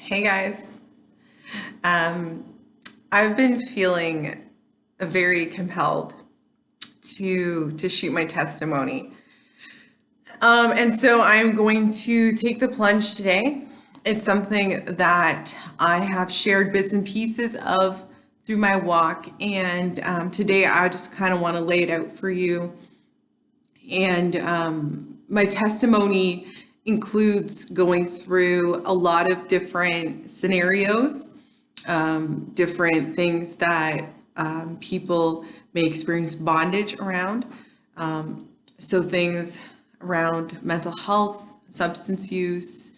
Hey guys. Um, I've been feeling very compelled to shoot my testimony. And so I'm going to take the plunge today. It's something that I have shared bits and pieces of through my walk, and today I just kind of want to lay it out for you. And my testimony includes going through a lot of different scenarios, different things that people may experience bondage around. So things around mental health, substance use,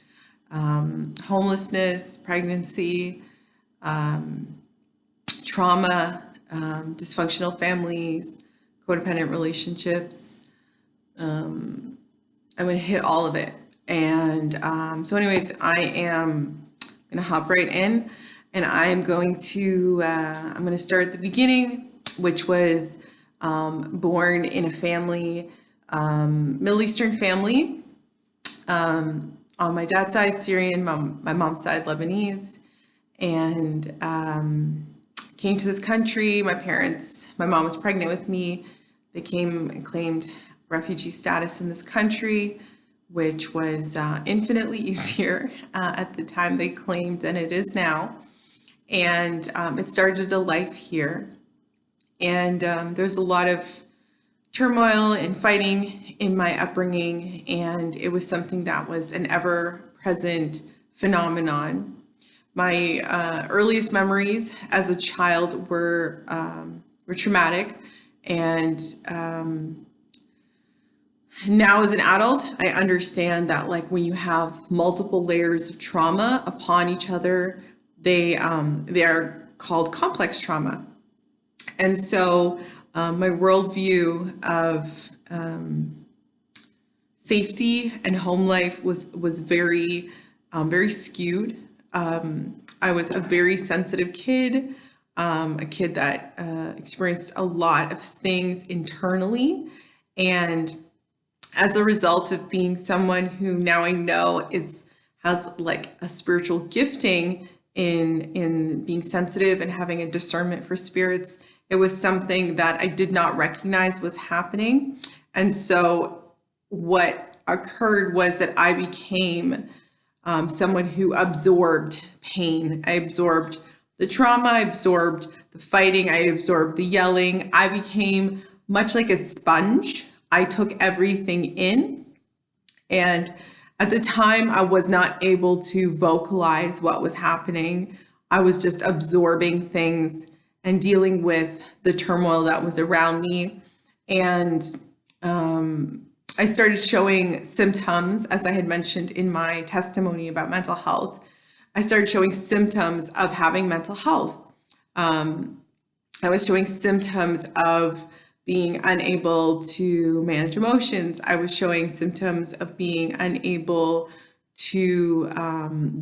homelessness, pregnancy, trauma, dysfunctional families, codependent relationships. I'm going to hit all of it. And so anyways, I am going to hop right in, and I'm going to start at the beginning, which was born in a family, Middle Eastern family. On my dad's side, Syrian, my mom's side, Lebanese, and came to this country. My mom was pregnant with me. They came and claimed refugee status in this country, which was infinitely easier at the time they claimed than it is now. And it started a life here. And there's a lot of turmoil and fighting in my upbringing, and it was something that was an ever-present phenomenon. My earliest memories as a child were traumatic, and now as an adult, I understand that like when you have multiple layers of trauma upon each other, they are called complex trauma. And so my worldview of safety and home life was very very skewed. I was a very sensitive kid, a kid that experienced a lot of things internally, and as a result of being someone who now I know has like a spiritual gifting in being sensitive and having a discernment for spirits, it was something that I did not recognize was happening. And so what occurred was that I became someone who absorbed pain. I absorbed the trauma, I absorbed the fighting, I absorbed the yelling. I became much like a sponge. I took everything in, and at the time I was not able to vocalize what was happening. I was just absorbing things and dealing with the turmoil that was around me. And I started showing symptoms, as I had mentioned in my testimony about mental health. I started showing symptoms of having mental health. I was showing symptoms of being unable to manage emotions. I was showing symptoms of being unable to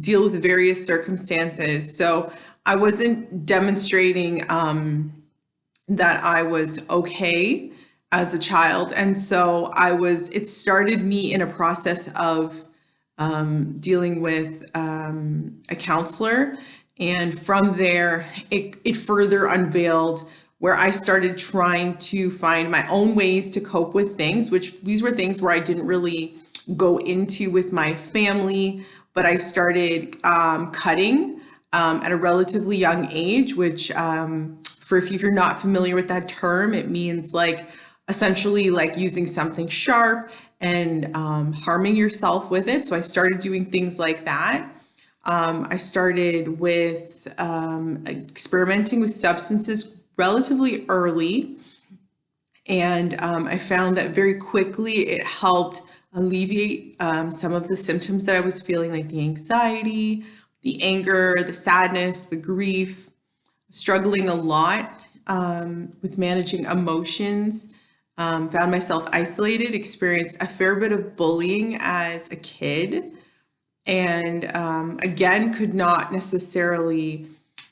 deal with various circumstances. So I wasn't demonstrating that I was okay as a child. And so it started me in a process of dealing with a counselor. And from there, it further unveiled where I started trying to find my own ways to cope with things, which these were things where I didn't really go into with my family, but I started cutting at a relatively young age, which if you're not familiar with that term, it means like essentially like using something sharp and harming yourself with it. So I started doing things like that. I started with experimenting with substances relatively early, and I found that very quickly it helped alleviate some of the symptoms that I was feeling, like the anxiety, the anger, the sadness, the grief, struggling a lot with managing emotions, found myself isolated, experienced a fair bit of bullying as a kid, and again, could not necessarily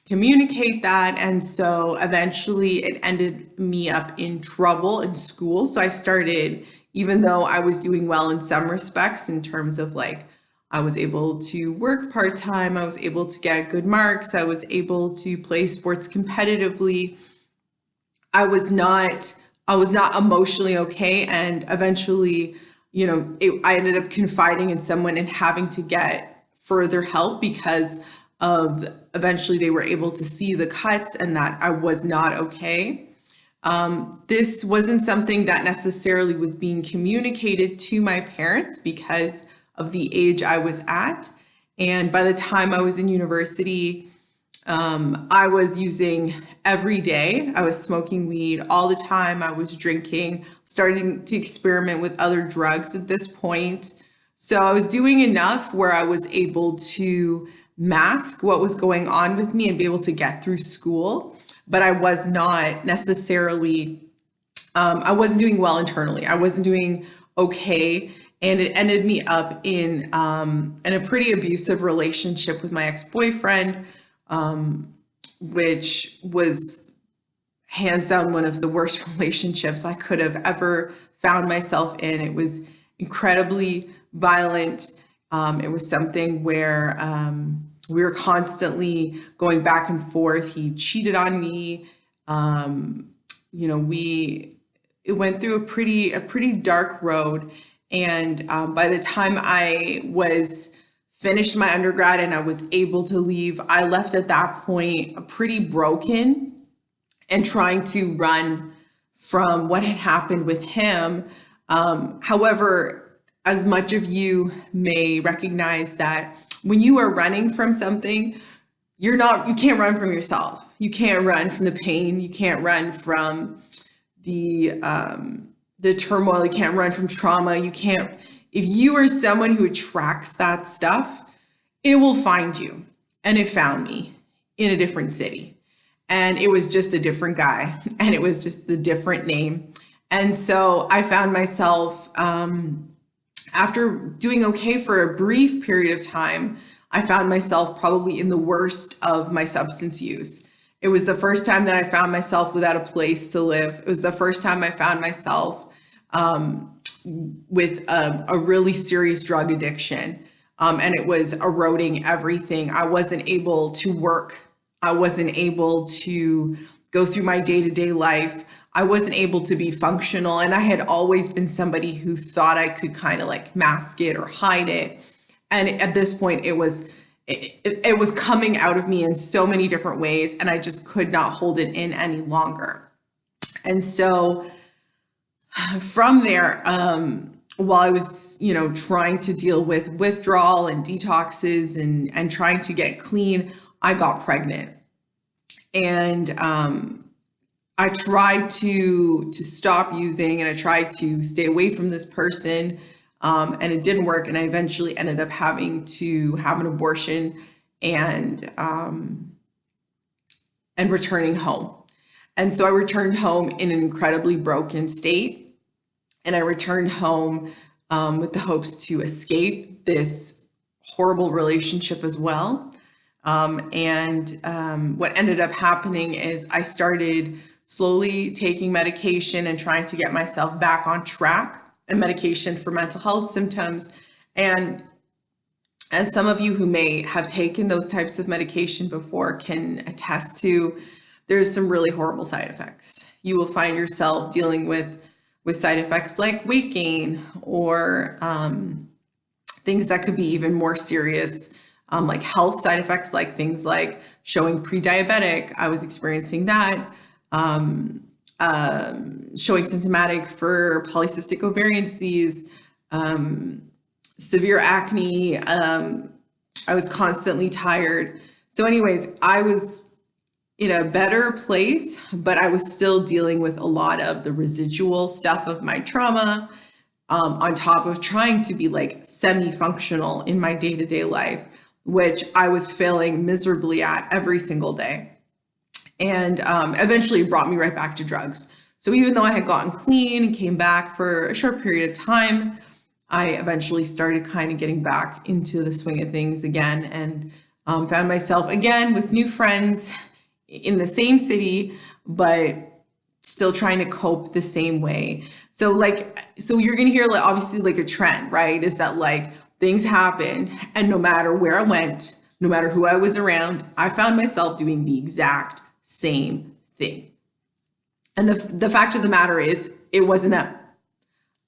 communicate that. And so eventually it ended me up in trouble in school. So I started, even though I was doing well in some respects in terms of like I was able to work part-time. I was able to get good marks. I was able to play sports competitively. I was not emotionally okay, and eventually, I ended up confiding in someone and having to get further help because of eventually they were able to see the cuts and that I was not okay. This wasn't something that necessarily was being communicated to my parents because of the age I was at. And by the time I was in university, I was using every day. I was smoking weed all the time. I was drinking, starting to experiment with other drugs at this point. So I was doing enough where I was able to mask what was going on with me and be able to get through school. But I was not necessarily, I wasn't doing well internally. I wasn't doing okay. And it ended me up in a pretty abusive relationship with my ex-boyfriend, which was hands down one of the worst relationships I could have ever found myself in. It was incredibly violent. It was something where we were constantly going back and forth. He cheated on me. It went through a pretty dark road. And by the time I was finished my undergrad and I was able to leave, I left at that point pretty broken and trying to run from what had happened with him. However, as much of you may recognize that when you are running from something, you can't run from yourself. You can't run from the pain. You can't run from the turmoil. You can't run from trauma. If you are someone who attracts that stuff, it will find you. And it found me in a different city. And it was just a different guy. And it was just the different name. And so I found myself, after doing okay for a brief period of time, I found myself probably in the worst of my substance use. It was the first time that I found myself without a place to live. It was the first time I found myself with a really serious drug addiction. And it was eroding everything. I wasn't able to work. I wasn't able to go through my day-to-day life. I wasn't able to be functional. And I had always been somebody who thought I could kind of like mask it or hide it. And at this point, it was coming out of me in so many different ways, and I just could not hold it in any longer. And so from there, while I was, trying to deal with withdrawal and detoxes and trying to get clean, I got pregnant. And I tried to stop using, and I tried to stay away from this person, and it didn't work. And I eventually ended up having to have an abortion and returning home. And so I returned home in an incredibly broken state. And I returned home with the hopes to escape this horrible relationship as well. What ended up happening is I started slowly taking medication and trying to get myself back on track, and medication for mental health symptoms. And as some of you who may have taken those types of medication before can attest to, there's some really horrible side effects. You will find yourself dealing with side effects like weight gain, or things that could be even more serious, like health side effects, like things like showing pre-diabetic. I was experiencing that. Showing symptomatic for polycystic ovarian disease, severe acne. I was constantly tired. So anyways, I was in a better place, but I was still dealing with a lot of the residual stuff of my trauma, on top of trying to be like semi-functional in my day-to-day life, which I was failing miserably at every single day. And eventually it brought me right back to drugs. So even though I had gotten clean and came back for a short period of time, I eventually started kind of getting back into the swing of things again, and found myself again with new friends in the same city, but still trying to cope the same way. So you're gonna hear like obviously like a trend, right? Is that like things happened, and no matter where I went, no matter who I was around, I found myself doing the exact same thing. And the fact of the matter is, it wasn't that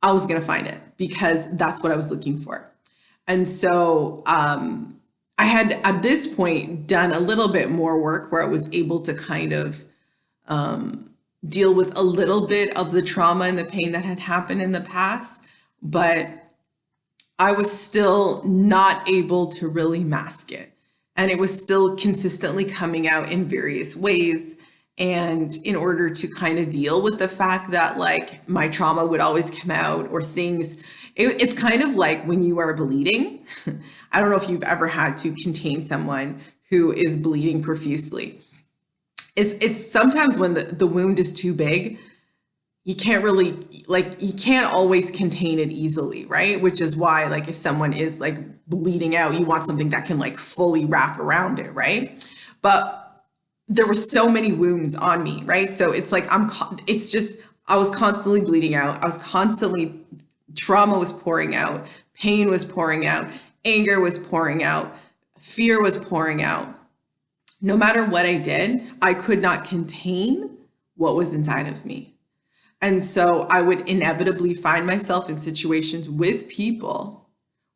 I was going to find it, because that's what I was looking for. And so I had at this point done a little bit more work where I was able to kind of deal with a little bit of the trauma and the pain that had happened in the past, but I was still not able to really mask it. And it was still consistently coming out in various ways. And in order to kind of deal with the fact that like my trauma would always come out, or things, it's kind of like when you are bleeding. I don't know if you've ever had to contain someone who is bleeding profusely. It's sometimes when the wound is too big, you can't really, like, you can't always contain it easily, right? Which is why, like, if someone is like bleeding out, you want something that can like fully wrap around it, right? But there were so many wounds on me, right? So it's like it's just, I was constantly bleeding out. I was constantly, trauma was pouring out, pain was pouring out, anger was pouring out, fear was pouring out. No matter what I did, I could not contain what was inside of me. And so I would inevitably find myself in situations with people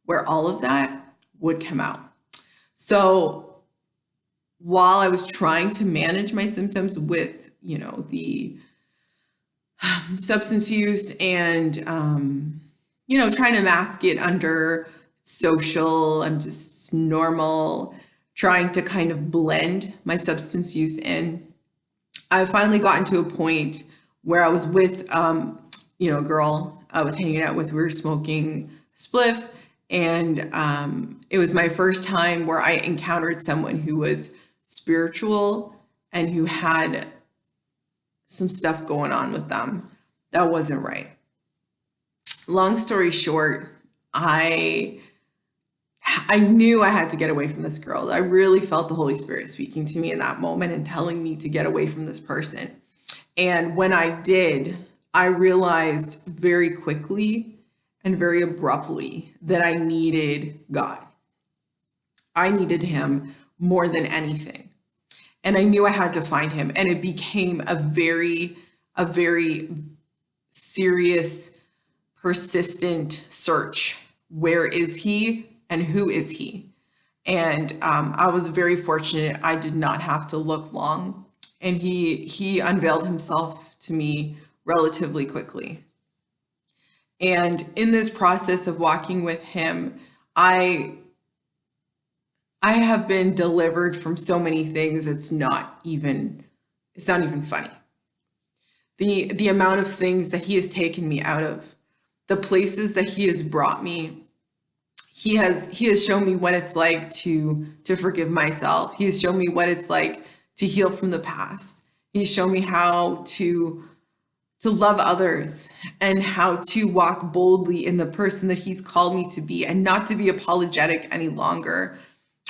where all of that would come out. So while I was trying to manage my symptoms with, the substance use and, trying to mask it under social, I'm just normal, trying to kind of blend my substance use in, I finally gotten to a point where I was with, a girl I was hanging out with. We were smoking spliff, and it was my first time where I encountered someone who was spiritual and who had some stuff going on with them that wasn't right. Long story short, I knew I had to get away from this girl. I really felt the Holy Spirit speaking to me in that moment and telling me to get away from this person. And when I did, I realized very quickly and very abruptly that I needed God. I needed him more than anything. And I knew I had to find him. And it became a very serious, persistent search. Where is he and who is he? And I was very fortunate. I did not have to look long. And he unveiled himself to me relatively quickly. And in this process of walking with him, I have been delivered from so many things. It's not even funny. The amount of things that he has taken me out of, the places that he has brought me. He has shown me what it's like to forgive myself. He has shown me what it's like to heal from the past. He's shown me how to love others and how to walk boldly in the person that he's called me to be, and not to be apologetic any longer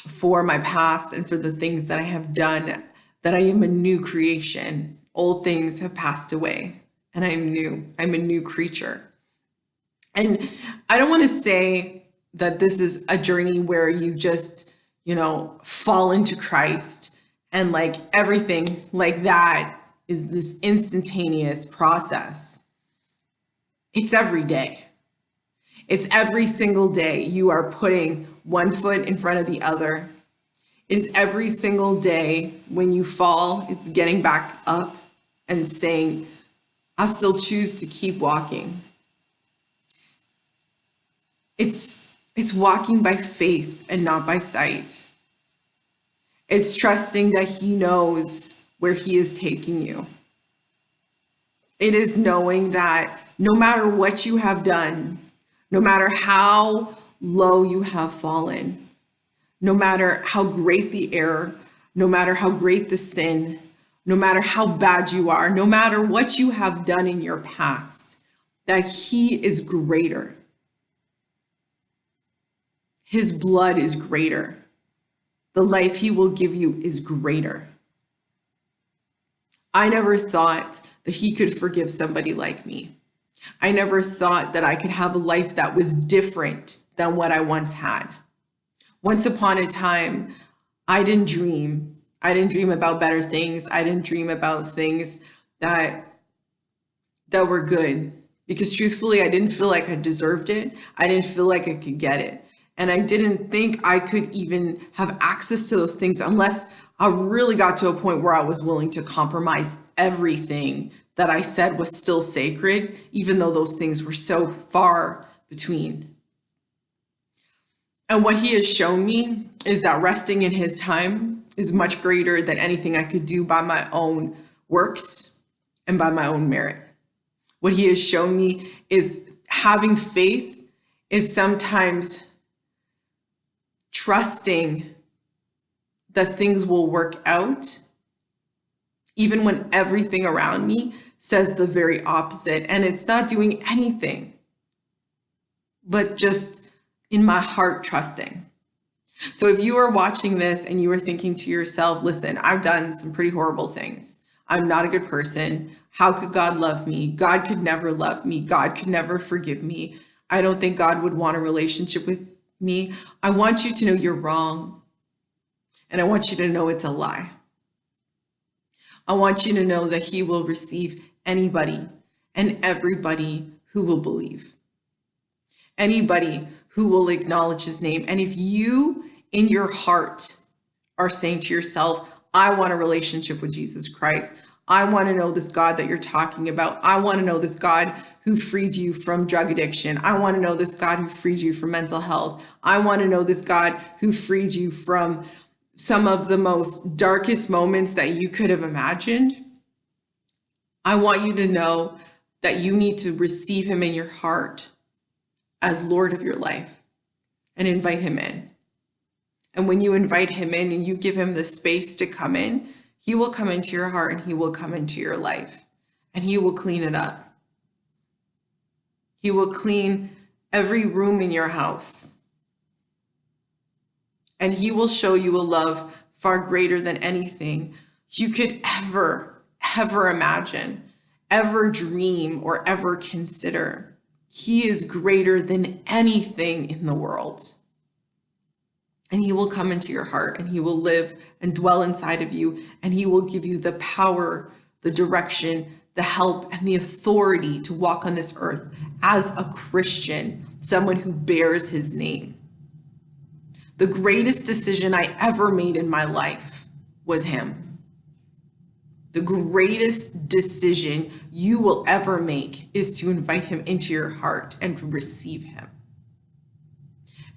for my past and for the things that I have done, that I am a new creation. Old things have passed away and I'm new. I'm a new creature. And I don't want to say that this is a journey where you just, fall into Christ and like everything like that is this instantaneous process. It's every day. It's every single day you are putting one foot in front of the other. It is every single day when you fall, it's getting back up and saying, I still choose to keep walking. It's walking by faith and not by sight. It's trusting that he knows where he is taking you. It is knowing that no matter what you have done, no matter how low you have fallen, no matter how great the error, no matter how great the sin, no matter how bad you are, no matter what you have done in your past, that he is greater. His blood is greater. The life he will give you is greater. I never thought that he could forgive somebody like me. I never thought that I could have a life that was different than what I once had. Once upon a time, I didn't dream. I didn't dream about better things. I didn't dream about things that were good, because truthfully, I didn't feel like I deserved it. I didn't feel like I could get it. And I didn't think I could even have access to those things unless I really got to a point where I was willing to compromise everything that I said was still sacred, even though those things were so far between. And what he has shown me is that resting in his time is much greater than anything I could do by my own works and by my own merit. What he has shown me is having faith is sometimes trusting that things will work out, even when everything around me says the very opposite. And it's not doing anything, but just in my heart trusting. So if you are watching this and you are thinking to yourself, listen, I've done some pretty horrible things. I'm not a good person. How could God love me? God could never love me. God could never forgive me. I don't think God would want a relationship with me. I want you to know you're wrong. And I want you to know it's a lie. I want you to know that he will receive anybody and everybody who will believe. Anybody who will acknowledge his name. And if you in your heart are saying to yourself, I want a relationship with Jesus Christ. I want to know this God that you're talking about. I want to know this God who freed you from drug addiction. I want to know this God who freed you from mental health. I want to know this God who freed you from some of the most darkest moments that you could have imagined. I want you to know that you need to receive him in your heart as Lord of your life and invite him in. And when you invite him in and you give him the space to come in, he will come into your heart and he will come into your life and he will clean it up. He will clean every room in your house. And he will show you a love far greater than anything you could ever imagine, ever dream, or ever consider. He is greater than anything in the world. And he will come into your heart and he will live and dwell inside of you. And he will give you the power, the direction, the help, and the authority to walk on this earth as a Christian, someone who bears his name. The greatest decision I ever made in my life was him. The greatest decision you will ever make is to invite him into your heart and to receive him.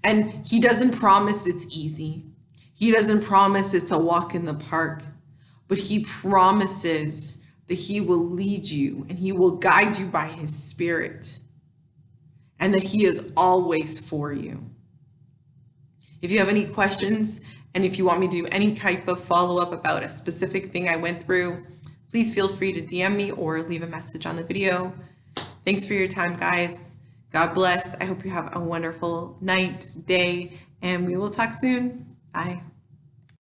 And he doesn't promise it's easy. He doesn't promise it's a walk in the park, but he promises that he will lead you and he will guide you by his spirit and that he is always for you. If you have any questions and if you want me to do any type of follow-up about a specific thing I went through, please feel free to DM me or leave a message on the video. Thanks for your time, guys. God bless. I hope you have a wonderful night, day, and we will talk soon. Bye.